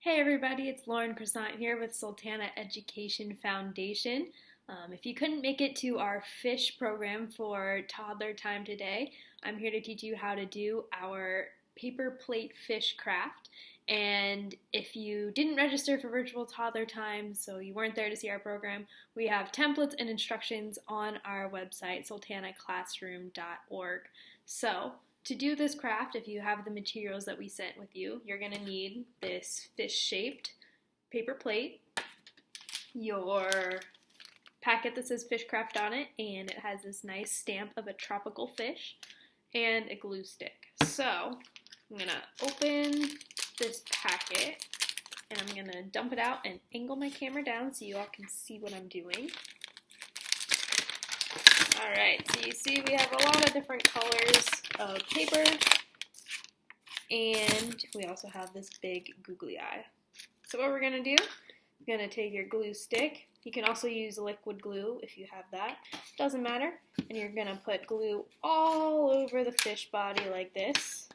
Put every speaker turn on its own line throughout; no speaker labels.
Hey everybody, it's Lauren Croissant here with Sultana Education Foundation. If you couldn't make it to our fish program for toddler time today, I'm here to teach you how to do our paper plate fish craft. And if you didn't register for virtual toddler time, so you weren't there to see our program, we have templates and instructions on our website, sultanaclassroom.org. So, to do this craft, if you have the materials that we sent with you, you're going to need this fish-shaped paper plate, your packet that says Fishcraft on it, and it has this nice stamp of a tropical fish, and a glue stick. So, I'm going to open this packet, and I'm going to dump it out and angle my camera down so you all can see what I'm doing. Alright, so you see we have a lot of different colors of paper, and we also have this big googly eye. So what we're going to do, you're going to take your glue stick. You can also use liquid glue if you have that. Doesn't matter. And you're going to put glue all over the fish body like this.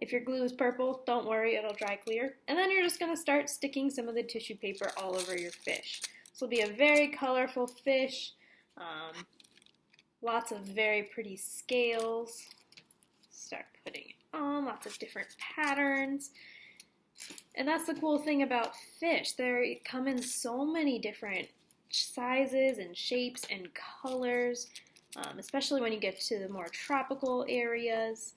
If your glue is purple, don't worry, it'll dry clear. And then you're just going to start sticking some of the tissue paper all over your fish. This will be a very colorful fish. Lots of very pretty scales. Start putting it on, lots of different patterns. And that's the cool thing about fish. They come in so many different sizes and shapes and colors, especially when you get to the more tropical areas.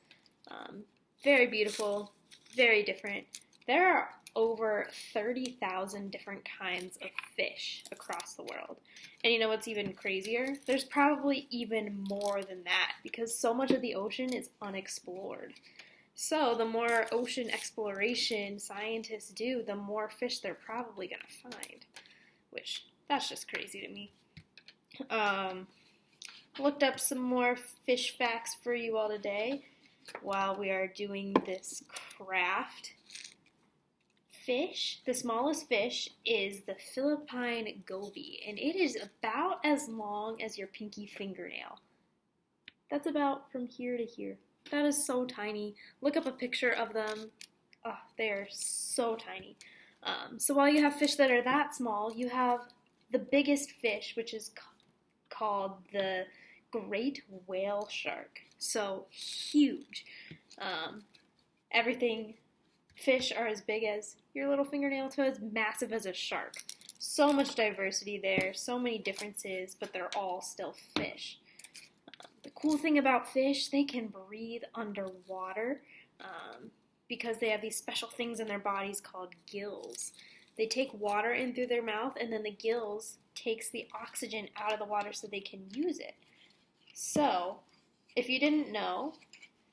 Very beautiful, very different. There are over 30,000 different kinds of fish across the world. And you know what's even crazier? There's probably even more than that because so much of the ocean is unexplored. So the more ocean exploration scientists do, the more fish they're probably going to find, which that's just crazy to me. Looked up some more fish facts for you all today while we are doing this craft. The smallest fish is the Philippine goby, and it is about as long as your pinky fingernail. That's about from here to here. That is so tiny. Look up a picture of them. Oh, they are so tiny. So while you have fish that are that small, you have the biggest fish, which is called the great whale shark. So huge. Fish are as big as your little fingernail to as massive as a shark. So much diversity there, so many differences, but they're all still fish. The cool thing about fish, they can breathe underwater because they have these special things in their bodies called gills. They take water in through their mouth, and then the gills takes the oxygen out of the water so they can use it. So, if you didn't know,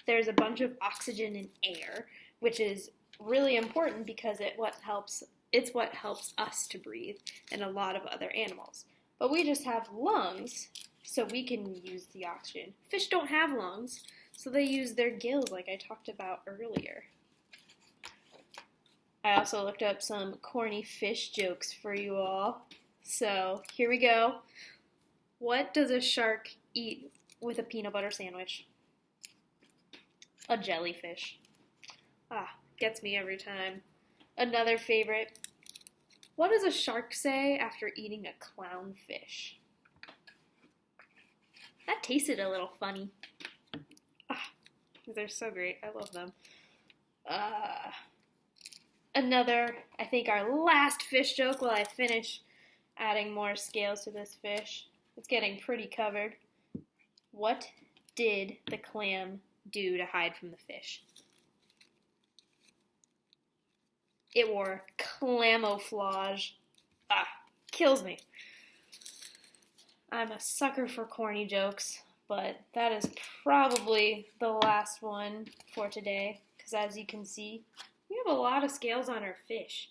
there's a bunch of oxygen in air, which is really important because it's what helps us to breathe and a lot of other animals. But we just have lungs, so we can use the oxygen. Fish don't have lungs, so they use their gills like I talked about earlier. I also looked up some corny fish jokes for you all. So here we go. What does a shark eat with a peanut butter sandwich? A jellyfish. Gets me every time. Another favorite. What does a shark say after eating a clownfish? That tasted a little funny. They're so great. I love them. Another, I think our last fish joke while I finish adding more scales to this fish. It's getting pretty covered. What did the clam do to hide from the fish? It wore camouflage. Kills me. I'm a sucker for corny jokes, but that is probably the last one for today, because as you can see, we have a lot of scales on our fish.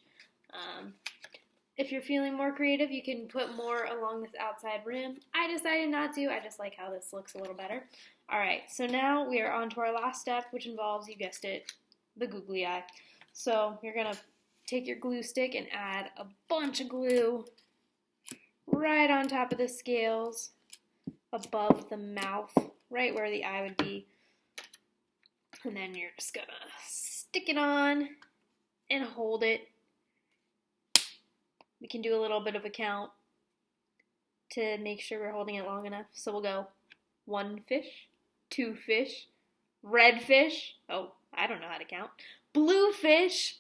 If you're feeling more creative, you can put more along this outside rim. I decided not to. I just like how this looks a little better. Alright, so now we are on to our last step, which involves, you guessed it, the googly eye. So you're going to take your glue stick and add a bunch of glue right on top of the scales, above the mouth, right where the eye would be. And then you're just gonna stick it on and hold it. We can do a little bit of a count to make sure we're holding it long enough. So we'll go 1 fish, 2 fish, red fish. Oh, I don't know how to count. Blue fish.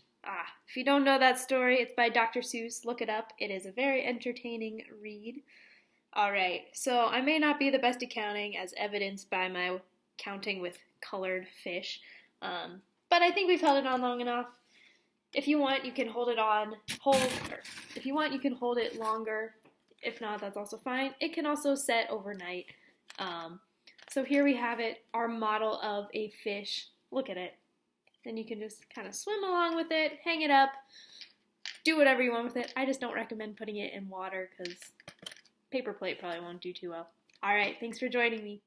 If you don't know that story, it's by Dr. Seuss. Look it up. It is a very entertaining read. All right, so I may not be the best at counting, as evidenced by my counting with colored fish, but I think we've held it on long enough. If you want, you can hold it longer. If not, that's also fine. It can also set overnight. So here we have it, our model of a fish. Look at it. Then you can just kind of swim along with it, hang it up, do whatever you want with it. I just don't recommend putting it in water because paper plate probably won't do too well. All right, thanks for joining me.